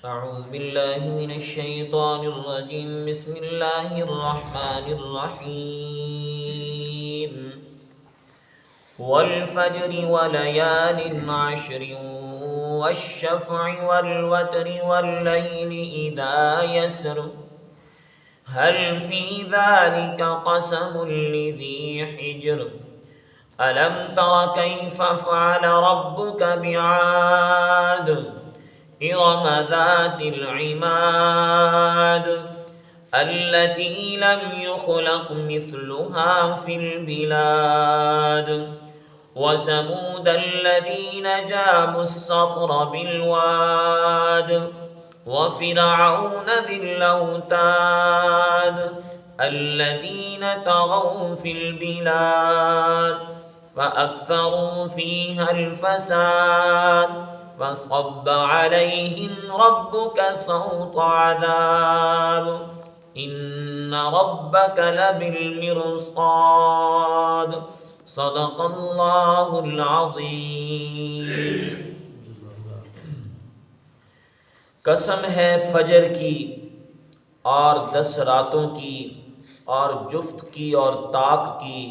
أعوذ بالله من الشيطان الرجيم. بسم الله الرحمن الرحيم. والفجر وليال عشر والشفع والوتر والليل إذا يسر هل في ذلك قسم لذي حجر ألم تر كيف فعل ربك بعاد إرم ذات العماد التي لم يخلق مثلها في البلاد وثمود الذين جابوا الصخر بالواد وفرعون ذي الأوتاد الذين طغوا في البلاد فأكثروا فيها الفساد فصب عليهم ربك صوت عذاب إن ربك لبالمرصاد صدق اللہ العظیم. قسم ہے فجر کی اور 10 راتوں کی اور جفت کی اور طاق کی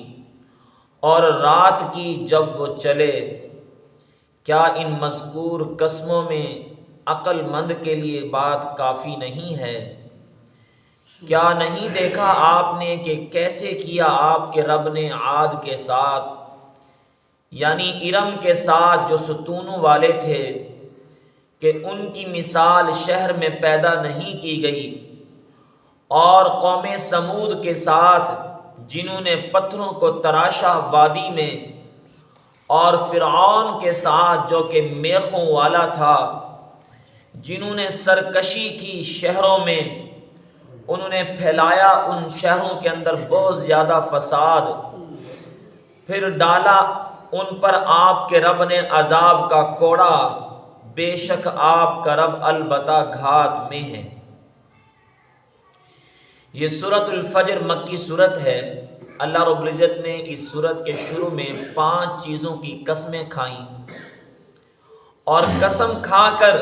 اور رات کی جب وہ چلے. کیا ان مذکور قسموں میں عقل مند کے لیے بات کافی نہیں ہے؟ کیا نہیں دیکھا آپ نے کہ کیسے کیا آپ کے رب نے عاد کے ساتھ، یعنی ارم کے ساتھ جو ستونوں والے تھے، کہ ان کی مثال شہر میں پیدا نہیں کی گئی، اور قوم سمود کے ساتھ جنہوں نے پتھروں کو تراشا وادی میں، اور فرعون کے ساتھ جو کہ میخوں والا تھا، جنہوں نے سرکشی کی شہروں میں، انہوں نے پھیلایا ان شہروں کے اندر بہت زیادہ فساد، پھر ڈالا ان پر آپ کے رب نے عذاب کا کوڑا. بے شک آپ کا رب البتہ گھات میں ہے. یہ سورۃ الفجر مکی سورت ہے. اللہ رب العزت نے اس سورت کے شروع میں 5 چیزوں کی قسمیں کھائیں اور قسم کھا کر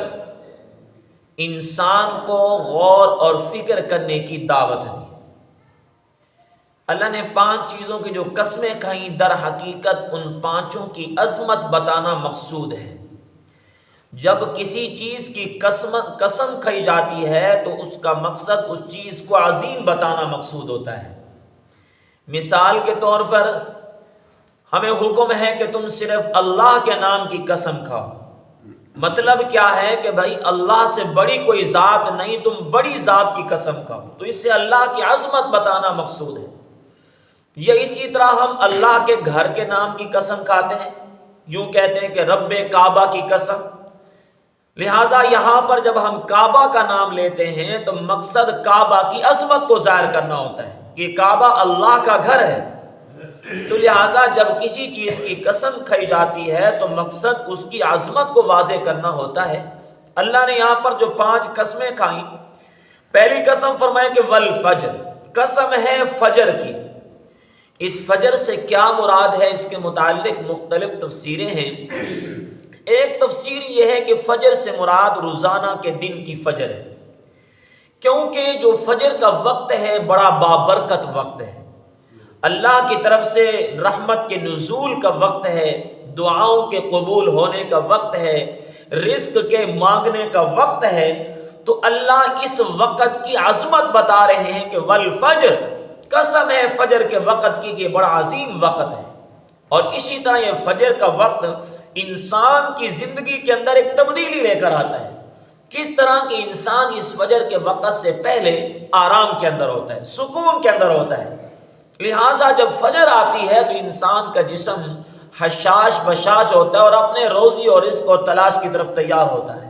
انسان کو غور اور فکر کرنے کی دعوت دی. اللہ نے 5 چیزوں کی جو قسمیں کھائیں، در حقیقت ان 5 کی عظمت بتانا مقصود ہے. جب کسی چیز کی قسم کھائی جاتی ہے تو اس کا مقصد اس چیز کو عظیم بتانا مقصود ہوتا ہے. مثال کے طور پر ہمیں حکم ہے کہ تم صرف اللہ کے نام کی قسم کھاؤ. مطلب کیا ہے کہ بھائی اللہ سے بڑی کوئی ذات نہیں، تم بڑی ذات کی قسم کھاؤ. تو اس سے اللہ کی عظمت بتانا مقصود ہے. یہ اسی طرح ہم اللہ کے گھر کے نام کی قسم کھاتے ہیں، یوں کہتے ہیں کہ رب کعبہ کی قسم. لہٰذا یہاں پر جب ہم کعبہ کا نام لیتے ہیں تو مقصد کعبہ کی عظمت کو ظاہر کرنا ہوتا ہے کہ کعبہ اللہ کا گھر ہے. تو لہٰذا جب کسی چیز کی قسم کھائی جاتی ہے تو مقصد اس کی عظمت کو واضح کرنا ہوتا ہے. اللہ نے یہاں پر جو 5 قسمیں کھائیں، پہلی قسم فرمائے کہ والفجر، قسم ہے فجر کی. اس فجر سے کیا مراد ہے؟ اس کے متعلق مختلف تفسیریں ہیں. ایک تفسیر یہ ہے کہ فجر سے مراد روزانہ کے دن کی فجر ہے، کیونکہ جو فجر کا وقت ہے بڑا بابرکت وقت ہے، اللہ کی طرف سے رحمت کے نزول کا وقت ہے، دعاؤں کے قبول ہونے کا وقت ہے، رزق کے مانگنے کا وقت ہے. تو اللہ اس وقت کی عظمت بتا رہے ہیں کہ والفجر، قسم ہے فجر کے وقت کی کہ بڑا عظیم وقت ہے. اور اسی طرح یہ فجر کا وقت انسان کی زندگی کے اندر ایک تبدیلی لے کر آتا ہے. کس طرح کہ انسان اس فجر کے وقت سے پہلے آرام کے اندر ہوتا ہے، سکون کے اندر ہوتا ہے. لہٰذا جب فجر آتی ہے تو انسان کا جسم حشاش بشاش ہوتا ہے اور اپنے روزی اور رزق اور تلاش کی طرف تیار ہوتا ہے.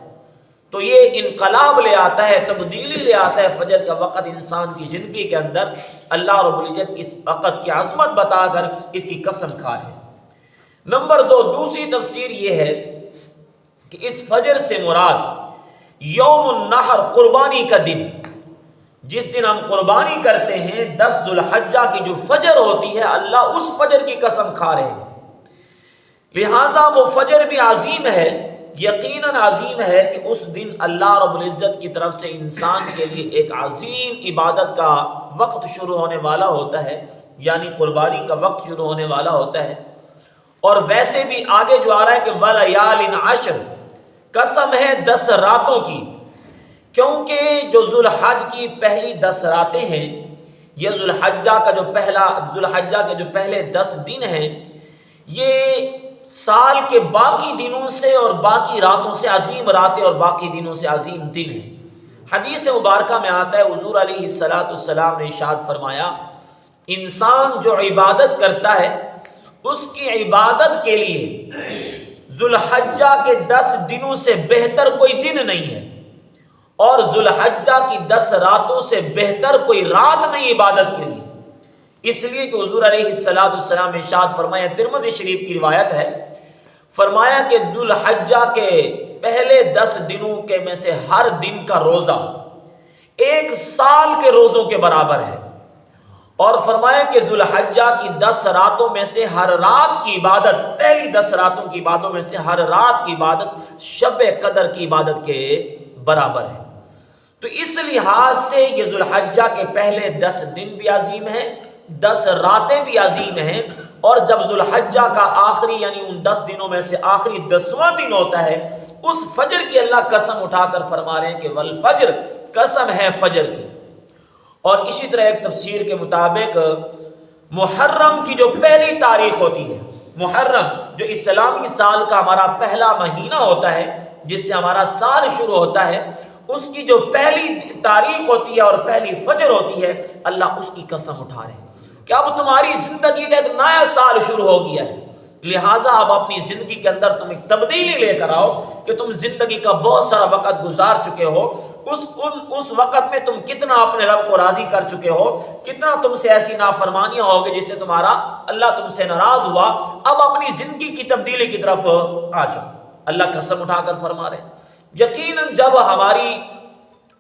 تو یہ انقلاب لے آتا ہے، تبدیلی لے آتا ہے فجر کا وقت انسان کی زندگی کے اندر. اللہ رب العزت اس وقت کی عظمت بتا کر اس کی قسم کھا رہے ہیں. نمبر 2، دوسری تفسیر یہ ہے کہ اس فجر سے مراد یوم النحر، قربانی کا دن. جس دن ہم قربانی کرتے ہیں 10 ذو الحجہ کی جو فجر ہوتی ہے، اللہ اس فجر کی قسم کھا رہے ہیں. لہٰذا وہ فجر بھی عظیم ہے، یقیناً عظیم ہے کہ اس دن اللہ رب العزت کی طرف سے انسان کے لیے ایک عظیم عبادت کا وقت شروع ہونے والا ہوتا ہے، یعنی قربانی کا وقت شروع ہونے والا ہوتا ہے۔ اور ویسے بھی آگے جو آ رہا ہے کہ وَلَيَالٍ عَشْرٍ، قسم ہے 10 راتوں کی، کیونکہ جو ذوالحج کی پہلی 10 راتیں ہیں، یہ ذوالحجہ کے جو پہلے 10 دن ہیں، یہ سال کے باقی دنوں سے اور باقی راتوں سے عظیم راتیں اور باقی دنوں سے عظیم دن ہیں۔ حدیث مبارکہ میں آتا ہے حضور علیہ السلام نے ارشاد فرمایا، انسان جو عبادت کرتا ہے اس کی عبادت کے لیے ذوالحجہ کے 10 دنوں سے بہتر کوئی دن نہیں ہے، اور ذوالحجہ کی 10 راتوں سے بہتر کوئی رات نہیں عبادت کے لیے۔ اس لیے کہ حضور علیہ السلام نے ارشاد فرمایا، ترمذی شریف کی روایت ہے، فرمایا کہ ذوالحجہ کے پہلے 10 دنوں کے میں سے ہر دن کا روزہ 1 سال کے روزوں کے برابر ہے، اور فرمایا کہ ذوالحجہ کی 10 راتوں میں سے ہر رات کی عبادت، پہلی 10 راتوں کی عبادتوں میں سے ہر رات کی عبادت شب قدر کی عبادت کے برابر ہے۔ تو اس لحاظ سے یہ ذوالحجہ کے پہلے 10 دن بھی عظیم ہیں، 10 راتیں بھی عظیم ہیں، اور جب ذوالحجہ کا آخری یعنی ان 10 دنوں میں سے آخری 10واں دن ہوتا ہے، اس فجر کی اللہ قسم اٹھا کر فرما رہے ہیں کہ والفجر، قسم ہے فجر کی۔ اور اسی طرح ایک تفسیر کے مطابق محرم کی جو پہلی تاریخ ہوتی ہے، محرم جو اسلامی سال کا ہمارا پہلا مہینہ ہوتا ہے جس سے ہمارا سال شروع ہوتا ہے، اس کی جو پہلی تاریخ ہوتی ہے اور پہلی فجر ہوتی ہے، اللہ اس کی قسم اٹھا رہے ہیں کہ اب تمہاری زندگی کا ایک نیا سال شروع ہو گیا ہے، لہٰذا اب اپنی زندگی کے اندر تم ایک تبدیلی لے کر آؤ کہ تم زندگی کا بہت سارا وقت گزار چکے ہو، اس وقت میں تم کتنا اپنے رب کو راضی کر چکے ہو، کتنا تم سے ایسی نافرمانیاں ہو گئی جس سے تمہارا اللہ تم سے ناراض ہوا، اب اپنی زندگی کی تبدیلی کی طرف آ جاؤ۔ اللہ قسم اٹھا کر فرما رہے ہیں، یقیناً جب ہماری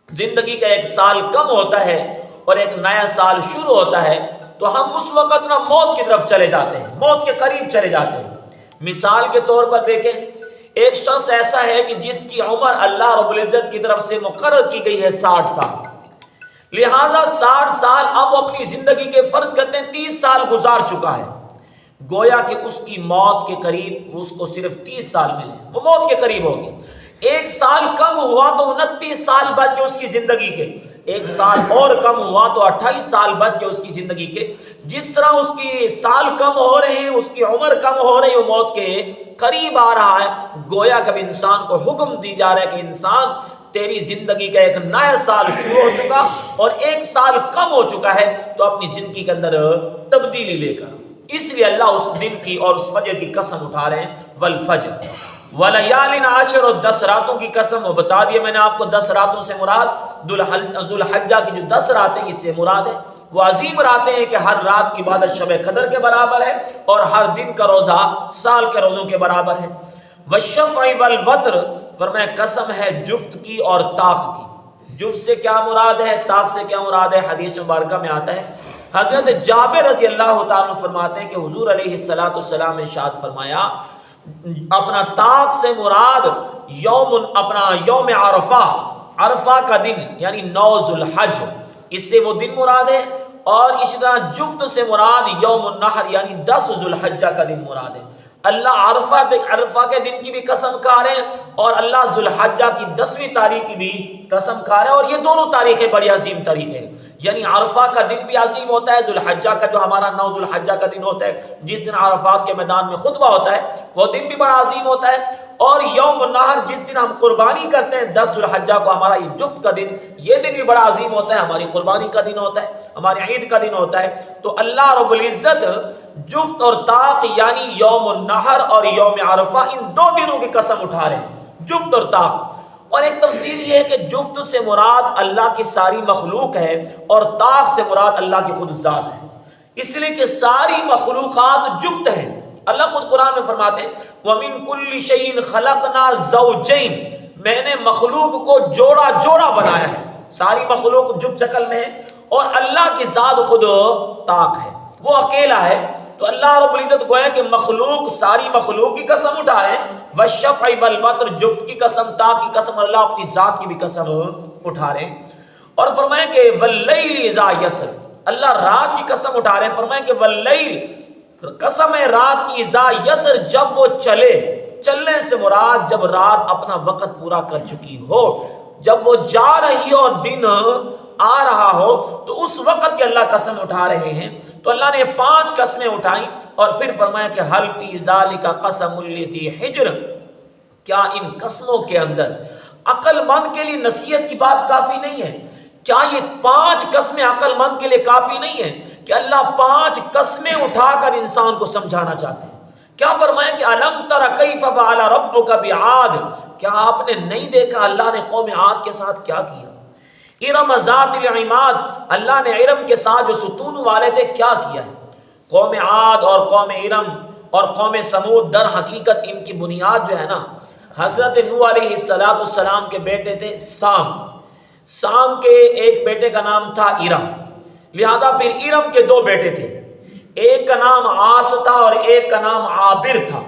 زندگی کا ایک سال کم ہوتا ہے اور ایک نیا سال شروع ہوتا ہے تو ہم اس وقت نہ موت کی طرف چلے جاتے ہیں، موت کے قریب چلے جاتے ہیں۔ مثال کے طور پر دیکھیں، ایک شخص ایسا ہے کہ جس کی عمر اللہ رب العزت کی طرف سے مقرر کی گئی ہے 60 سال، لہٰذا 60 سال اب اپنی زندگی کے فرض کرتے ہیں 30 سال گزار چکا ہے، گویا کہ اس کی موت کے قریب اس کو صرف 30 سال ملے، وہ موت کے قریب ہوگی۔ 1 سال کم ہوا تو 29 سال بچ گئے اس کی زندگی کے، 1 سال اور کم ہوا تو 28 سال بچ گئے اس کی زندگی کے۔ جس طرح اس کی سال کم ہو رہے ہیں، اس کی عمر کم ہو رہی ہے، وہ موت کے قریب آ رہا ہے، گویا کہ انسان کو حکم دی جا رہا ہے کہ انسان تیری زندگی کا ایک نیا سال شروع ہو چکا اور 1 سال کم ہو چکا ہے، تو اپنی زندگی کے اندر تبدیلی لے کر۔ اس لیے اللہ اس دن کی اور اس فجر کی قسم اٹھا رہے ہیں، والفجر وَلَيَالٍ عَشْرٍ، اور 10 راتوں کی قسم، وہ بتا دیا میں نے آپ کو 10 راتوں سے مراد ذوالحجہ کی جو 10 راتیں اس سے مراد ہے، وہ عظیم راتیں ہیں کہ ہر رات کی عبادت شب قدر کے برابر ہے اور ہر دن کا روزہ سال کے روزوں کے برابر ہے۔ وَالشَّفْعِ وَالْوَتْرِ، فرمایا قسم ہے جفت کی اور طاق کی۔ جفت سے کیا مراد ہے، طاق سے کیا مراد ہے؟ حدیث مبارکہ میں آتا ہے، حضرت جابر رضی اللہ تعالیٰ فرماتے ہیں کہ حضور علیہ السلام نے ارشاد فرمایا، اپنا طاق سے مراد یوم عرفہ، عرفہ کا دن یعنی 9 ذوالحج، اس سے وہ دن مراد ہے، اور اسی طرح جفت سے مراد یوم النحر یعنی 10 ذوالحجہ کا دن مراد ہے۔ اللہ عرفہ کے دن کی بھی قسم کھا رہے ہیں اور اللہ ذوالحجہ کی 10ویں تاریخ کی بھی قسم کھا رہے ہیں، اور یہ دونوں تاریخیں بڑی عظیم تاریخیں ہیں، یعنی عرفہ کا دن بھی عظیم ہوتا ہے، ذوالحجہ کا جو ہمارا 9 ذوالحجہ کا دن ہوتا ہے جس دن عرفات کے میدان میں خطبہ ہوتا ہے، وہ دن بھی بڑا عظیم ہوتا ہے، اور یوم النحر جس دن ہم قربانی کرتے ہیں 10 ذوالحجہ کو، ہمارا یہ جفت کا دن، یہ دن بھی بڑا عظیم ہوتا ہے، ہماری قربانی کا دن ہوتا ہے، ہماری عید کا دن ہوتا ہے۔ تو اللہ رب العزت جفت اور طاق یعنی یوم النحر اور یوم عرفہ، ان 2 دنوں کی قسم اٹھا رہے ہیں، جفت اور طاق۔ اور ایک تفسیر یہ ہے کہ جفت سے مراد اللہ کی ساری مخلوق ہے اور طاق سے مراد اللہ کی خود ذات ہے، اس لیے کہ ساری مخلوقات جفت ہیں۔ اللہ خود قرآن میں فرماتے ہیں وَمِن كُلِّ شَيْءٍ خَلَقْنَا زَوْجَيْنِ، میں نے مخلوق کو جوڑا جوڑا بنایا ہے، ساری مخلوق جفت شکل میں ہے، اور اللہ کی ذات خود طاق ہے، وہ اکیلا ہے۔ تو اللہ رب العزت گویا کہ مخلوق، ساری مخلوق کی قسم اٹھائے، والشفع والوتر، جفت کی قسم، تا کی قسم، اللہ اپنی ذات کی بھی قسم اٹھا رہے ہیں۔ اور فرمائیں کہ واللیل اذا یسر، اللہ رات کی قسم اٹھا رہے ہیں، فرمائیں کہ واللیل، قسم ہے رات کی، اذا یسر، جب وہ چلے، چلنے سے مراد جب رات اپنا وقت پورا کر چکی ہو، جب وہ جا رہی ہو اور دن آ رہا ہو، تو اس وقت کی اللہ قسم اٹھا رہے ہیں۔ تو اللہ نے 5 قسمیں اٹھائیں اور پھر فرمایا کہ حل فی ذالک قسم لذی حجر، کیا ان قسموں کے اندر عقل مند کے لیے نصیحت کی بات کافی نہیں ہے؟ کیا یہ 5 قسمیں عقل مند کے لیے کافی نہیں ہے کہ اللہ 5 قسمیں اٹھا کر انسان کو سمجھانا چاہتے ہیں؟ کیا فرمایا کہ الم تر کیف فعل ربک بعاد، کیا آپ نے نہیں دیکھا اللہ نے قوم عاد کے ساتھ کیا کیا؟ ارم ذات العماد، اللہ نے ارم کے ساتھ جو ستون والے تھے کیا کیا ہے؟ قوم عاد اور قوم ارم اور قوم سمود در حقیقت ان کی بنیاد جو ہے نا، حضرت نوح علیہ السلام کے بیٹے تھے سام، سام کے ایک بیٹے کا نام تھا ارم، لہذا پھر ارم کے 2 بیٹے تھے، ایک کا نام آس تھا اور ایک کا نام عابر تھا۔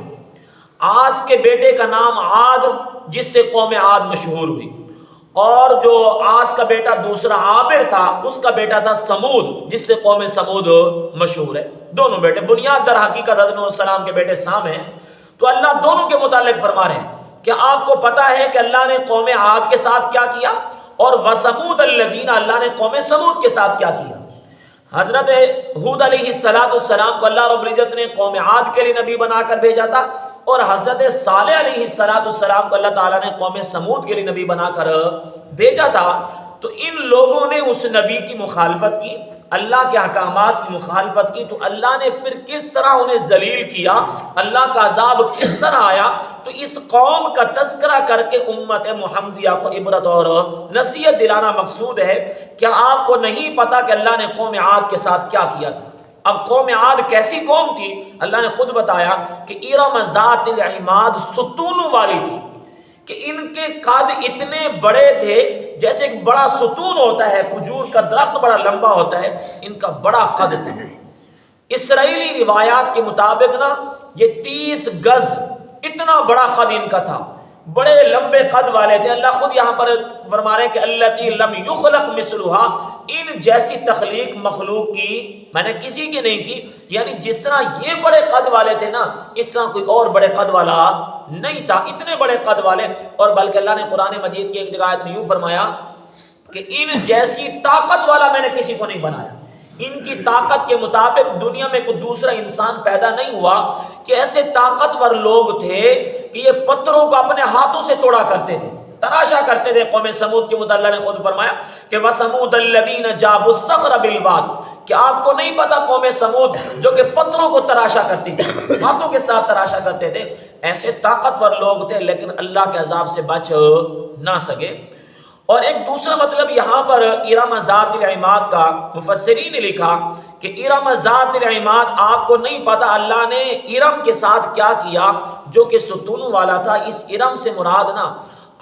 آس کے بیٹے کا نام عاد، جس سے قوم عاد مشہور ہوئی، اور جو آس کا بیٹا دوسرا عابر تھا، اس کا بیٹا تھا سمود، جس سے قوم سمود مشہور ہے۔ دونوں بیٹے، بنیاد در حقیقت حضرت نوح علیہ السلام کے بیٹے سام ہیں۔ تو اللہ دونوں کے متعلق فرما رہے ہیں کہ آپ کو پتا ہے کہ اللہ نے قوم عاد کے ساتھ کیا کیا، اور وثمود الذین، اللہ نے قوم سمود کے ساتھ کیا کیا۔ حضرت ہود علیہ السلام کو اللہ رب العزت نے قوم عاد کے لیے نبی بنا کر بھیجا تھا، اور حضرت صالح علیہ السلام کو اللہ تعالیٰ نے قوم سمود کے لیے نبی بنا کر بھیجا تھا۔ تو ان لوگوں نے اس نبی کی مخالفت کی، اللہ کے احکامات کی مخالفت کی، تو اللہ نے پھر کس طرح انہیں ذلیل کیا، اللہ کا عذاب کس طرح آیا۔ تو اس قوم کا تذکرہ کر کے امت محمدیہ کو عبرت اور نصیحت دلانا مقصود ہے۔ کیا آپ کو نہیں پتا کہ اللہ نے قوم عاد کے ساتھ کیا کیا تھا؟ اب قوم عاد کیسی قوم تھی؟ اللہ نے خود بتایا کہ ارم ذات العماد، ستونوں والی تھی، کہ ان کے قد اتنے بڑے تھے جیسے ایک بڑا ستون ہوتا ہے، کھجور کا درخت بڑا لمبا ہوتا ہے، ان کا بڑا قد تھا۔ اسرائیلی روایات کے مطابق نا یہ 30 گز اتنا بڑا قد ان کا تھا، بڑے لمبے قد والے تھے۔ اللہ خود یہاں پر فرما رہے ہیں کہ التی لم یخلق مثلھا، ان جیسی تخلیق مخلوق کی میں نے کسی کی نہیں کی، یعنی جس طرح یہ بڑے قد والے تھے نا، اس طرح کوئی اور بڑے قد والا نہیں تھا، اتنے بڑے قد والے۔ اور بلکہ اللہ نے قرآن مجید کی ایک جگہ میں یوں فرمایا کہ ان جیسی طاقت والا میں نے کسی کو نہیں بنایا۔ ان کی طاقت کے مطابق دنیا میں کوئی دوسرا انسان پیدا نہیں ہوا کہ ایسے طاقتور لوگ تھے کہ یہ پتھروں کو اپنے ہاتھوں سے توڑا کرتے تھے، تراشا کرتے تھے۔ قوم سمود کے متعلق نے خود فرمایا کہ وَثَمُودَ الَّذِينَ جَابُوا الصَّخْرَ بِالْوَادِ، کہ آپ کو نہیں پتا قوم سمود جو کہ پتھروں کو تراشا کرتی تھی، ہاتھوں کے ساتھ تراشا کرتے تھے، ایسے طاقتور لوگ تھے لیکن اللہ کے عذاب سے بچ نہ سکے۔ اور ایک دوسرا مطلب یہاں پر ارم ذات العماد کا مفسرین نے لکھا کہ ارم ذات العماد، آپ کو نہیں پتا اللہ نے ارم کے ساتھ کیا کیا جو کہ ستون والا تھا۔ اس ارم سے مراد نا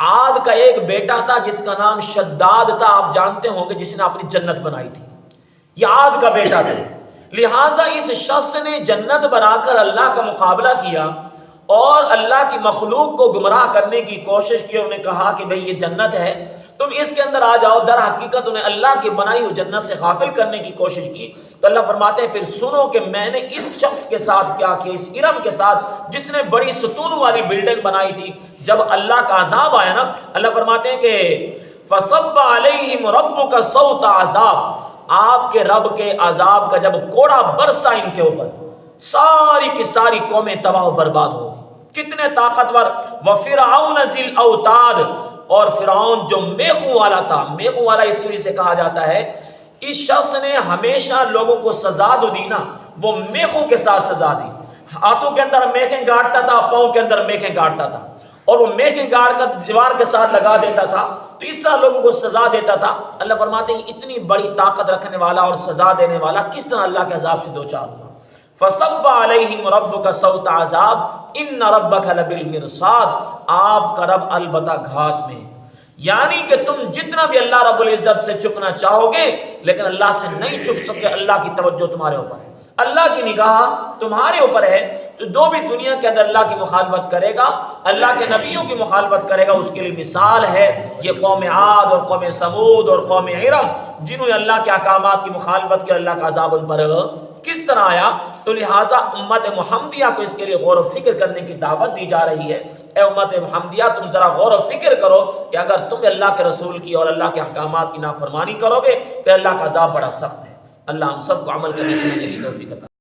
عاد کا ایک بیٹا تھا جس کا نام شداد تھا، آپ جانتے ہوں گے، جس نے اپنی جنت بنائی تھی، یہ عاد کا بیٹا تھا۔ لہٰذا اس شخص نے جنت بنا کر اللہ کا مقابلہ کیا اور اللہ کی مخلوق کو گمراہ کرنے کی کوشش کی۔ انہوں نے کہا کہ بھئی یہ جنت ہے، تم اس کے اندر آ جاؤ۔ در حقیقت انہیں اللہ کی بنائی ہوئی جنت سے غافل کرنے کی کوشش کی۔ تو اللہ فرماتے ہیں پھر سنو کہ میں نے اس شخص کے ساتھ کیا کیا، اس ارم کے ساتھ جس نے بڑی ستون والی بلڈنگ بنائی تھی۔ جب اللہ کا عذاب آیا نا، اللہ فرماتے ہیں کہ فَصَبَّ عَلَيْهِمْ رَبُّكَ صَوْتَ عَذَابٍ، آپ کے رب کے عذاب کا جب کوڑا برسا ان کے اوپر، ساری کی ساری قومیں تباہ و برباد ہو گئی۔ کتنے طاقتور! وَفِرْعَوْنَ ذِي الْأَوْتَادِ، اور فرعون جو میخوں والا تھا، میخوں والا اس لیے سے کہا جاتا ہے، اس شخص نے ہمیشہ لوگوں کو سزا دو دی نا، وہ میخوں کے ساتھ سزا دی۔ ہاتھوں کے اندر میخیں گاڑتا تھا، پاؤں کے اندر میخیں گاڑتا تھا، اور وہ میخیں گاڑ کر دیوار کے ساتھ لگا دیتا تھا، تو اس طرح لوگوں کو سزا دیتا تھا۔ اللہ فرماتے ہیں اتنی بڑی طاقت رکھنے والا اور سزا دینے والا کس طرح اللہ کے عذاب سے دوچار ہوا۔ فَصَبَّ عَلَيْهِمْ رَبُّكَ صَوْتَ عَذَابٍ إِنَّ رَبَّكَ لَبِالْمِرْصَادِ، آپ کا رب البتہ گھات میں، یعنی کہ تم جتنا بھی اللہ رب العزت سے چھپنا چاہو گے لیکن اللہ سے نہیں چھپ سکے. اللہ کی توجہ تمہارے اوپر ہے, اللہ کی نگاہ تمہارے اوپر ہے. تو جو بھی دنیا کے اندر اللہ کی مخالفت کرے گا, اللہ کے نبیوں کی مخالفت کرے گا, اس کے لیے مثال ہے یہ قوم عاد اور قوم سمود اور قوم ارم جنہوں نے اللہ کے احکامات کی مخالفت کی, اللہ کا عذاب ان پر کس طرح آیا. تو لہٰذا امت محمدیہ کو اس کے لیے غور و فکر کرنے کی دعوت دی جا رہی ہے. اے امت محمدیہ, تم ذرا غور و فکر کرو کہ اگر تم اللہ کے رسول کی اور اللہ کے احکامات کی نافرمانی کرو گے پھر اللہ کا عذاب بڑا سخت ہے. اللہ ہم سب کو عمل کرنے کی توفیق عطا